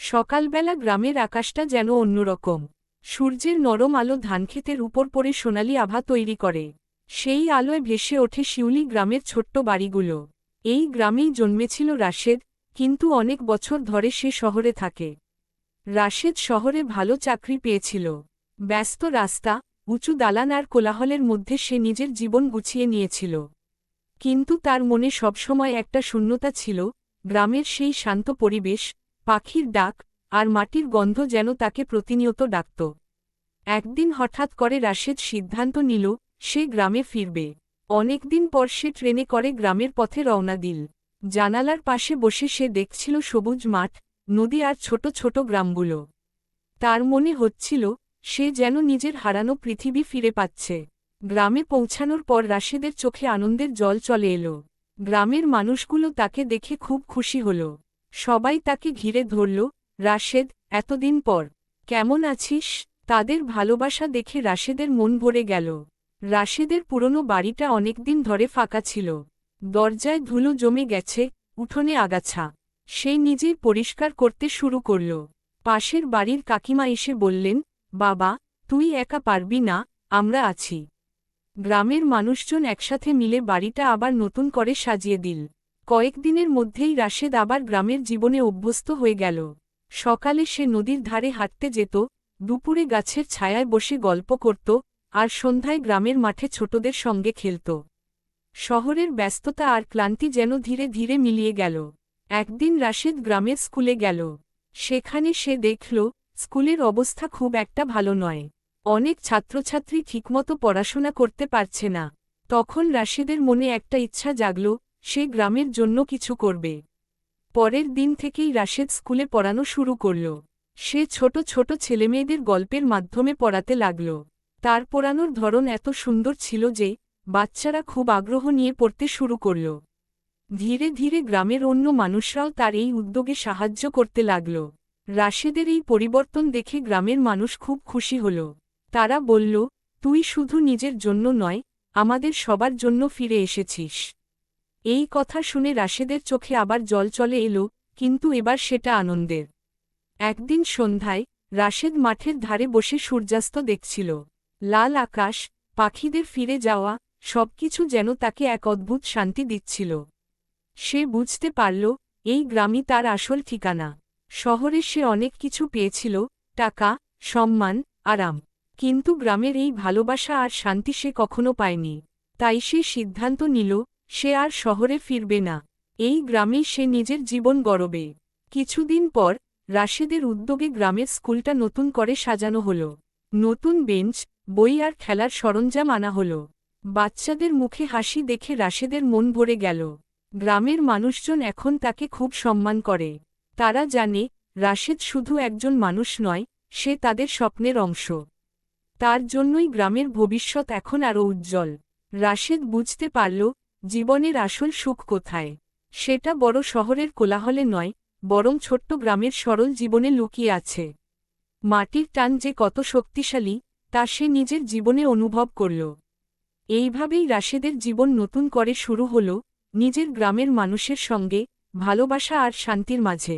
সকালবেলা গ্রামের আকাশটা যেন অন্যরকম। সূর্যের নরম আলো ধানক্ষেতের উপর পড়ে সোনালি আভা তৈরি করে। সেই আলোয় ভেসে ওঠে শিউলি গ্রামের ছোট্ট বাড়িগুলো। এই গ্রামেই জন্মেছিল রাশেদ, কিন্তু অনেক বছর ধরে সে শহরে থাকে। রাশেদ শহরে ভালো চাকরি পেয়েছিল। ব্যস্ত রাস্তা, উঁচু দালান আর কোলাহলের মধ্যে সে নিজের জীবন গুছিয়ে নিয়েছিল। কিন্তু তার মনে সবসময় একটা শূন্যতা ছিল, গ্রামের সেই শান্ত পরিবেশ, পাখির ডাক আর মাটির গন্ধ যেন তাকে প্রতিনিয়ত ডাকত। একদিন হঠাৎ করে রাশেদ সিদ্ধান্ত নিল, সে গ্রামে ফিরবে। অনেকদিন পর সে ট্রেনে করে গ্রামের পথে রওনা দিল। জানালার পাশে বসে সে দেখছিল সবুজ মাঠ, নদী আর ছোট ছোট গ্রামগুলো। তার মনে হচ্ছিল, সে যেন নিজের হারানো পৃথিবী ফিরে পাচ্ছে। গ্রামে পৌঁছানোর পর রাশেদের চোখে আনন্দের জল চলে এলো। গ্রামের মানুষগুলো তাকে দেখে খুব খুশি হল। সবাই তাকে ঘিরে ধরল, রাশেদ, এতদিন পর কেমন আছিস? তাদের ভালোবাসা দেখে রাশেদের মন ভরে গেল। রাশেদের পুরনো বাড়িটা অনেকদিন ধরে ফাঁকা ছিল। দরজায় ধুলো জমে গেছে, উঠোনে আগাছা। সে নিজেই পরিষ্কার করতে শুরু করল। পাশের বাড়ির কাকিমা এসে বললেন, বাবা, তুই একা পারবি না, আমরা আছি। গ্রামের মানুষজন একসাথে মিলে বাড়িটা আবার নতুন করে সাজিয়ে দিল। কয়েকদিনের মধ্যেই রাশেদ আবার গ্রামের জীবনে অভ্যস্ত হয়ে গেল। সকালে সে নদীর ধারে হাঁটতে যেত, দুপুরে গাছের ছায়ায় বসে গল্প করত, আর সন্ধ্যায় গ্রামের মাঠে ছোটদের সঙ্গে খেলত। শহরের ব্যস্ততা আর ক্লান্তি যেন ধীরে ধীরে মিলিয়ে গেল। একদিন রাশেদ গ্রামের স্কুলে গেল। সেখানে সে দেখল, স্কুলের অবস্থা খুব একটা ভালো নয়। অনেক ছাত্রছাত্রী ঠিকমতো পড়াশোনা করতে পারছে না। তখন রাশেদের মনে একটা ইচ্ছা জাগল, সে গ্রামের জন্য কিছু করবে। পরের দিন থেকেই রাশেদ স্কুলে পড়ানো শুরু করল। সে ছোট ছোট ছেলেমেয়েদের গল্পের মাধ্যমে পড়াতে লাগল। তার পড়ানোর ধরন এত সুন্দর ছিল যে, বাচ্চারা খুব আগ্রহ নিয়ে পড়তে শুরু করল। ধীরে ধীরে গ্রামের অন্য মানুষরাও তার এই উদ্যোগে সাহায্য করতে লাগল। রাশেদের এই পরিবর্তন দেখে গ্রামের মানুষ খুব খুশি হল। তারা বলল, তুই শুধু নিজের জন্য নয়, আমাদের সবার জন্য ফিরে এসেছিস। এই কথা শুনে রাশেদের চোখে আবার জল চলে এলো, কিন্তু এবার সেটা আনন্দের। একদিন সন্ধ্যায় রাশেদ মাঠের ধারে বসে সূর্যাস্ত দেখছিল। লাল আকাশ, পাখিদের ফিরে যাওয়া, সবকিছু যেন তাকে এক অদ্ভুত শান্তি দিচ্ছিল। সে বুঝতে পারল, এই গ্রামই তার আসল ঠিকানা। শহরে সে অনেক কিছু পেয়েছিল, টাকা, সম্মান, আরাম। কিন্তু গ্রামের এই ভালোবাসা আর শান্তি সে কখনো পায়নি। তাই সে সিদ্ধান্ত নিল, সে আর শহরে ফিরবে না। এই গ্রামেই সে নিজের জীবন গড়বে। কিছুদিন পর রাশেদের উদ্যোগে গ্রামের স্কুলটা নতুন করে সাজানো হল। নতুন বেঞ্চ, বই আর খেলার সরঞ্জাম আনা হল। বাচ্চাদের মুখে হাসি দেখে রাশেদের মন ভরে গেল। গ্রামের মানুষজন এখন তাকে খুব সম্মান করে। তারা জানে, রাশেদ শুধু একজন মানুষ নয়, সে তাদের স্বপ্নের অংশ। তার জন্যই গ্রামের ভবিষ্যৎ এখন আরও উজ্জ্বল। রাশেদ বুঝতে পারল, জীবনের আসল সুখ কোথায়। সেটা বড় শহরের কোলাহলে নয়, বরং ছোট্ট গ্রামের সরল জীবনে লুকিয়ে আছে। মাটির টান যে কত শক্তিশালী, তা সে নিজের জীবনে অনুভব করল। এইভাবেই রাশেদের জীবন নতুন করে শুরু হল, নিজের গ্রামের মানুষের সঙ্গে, ভালোবাসা আর শান্তির মাঝে।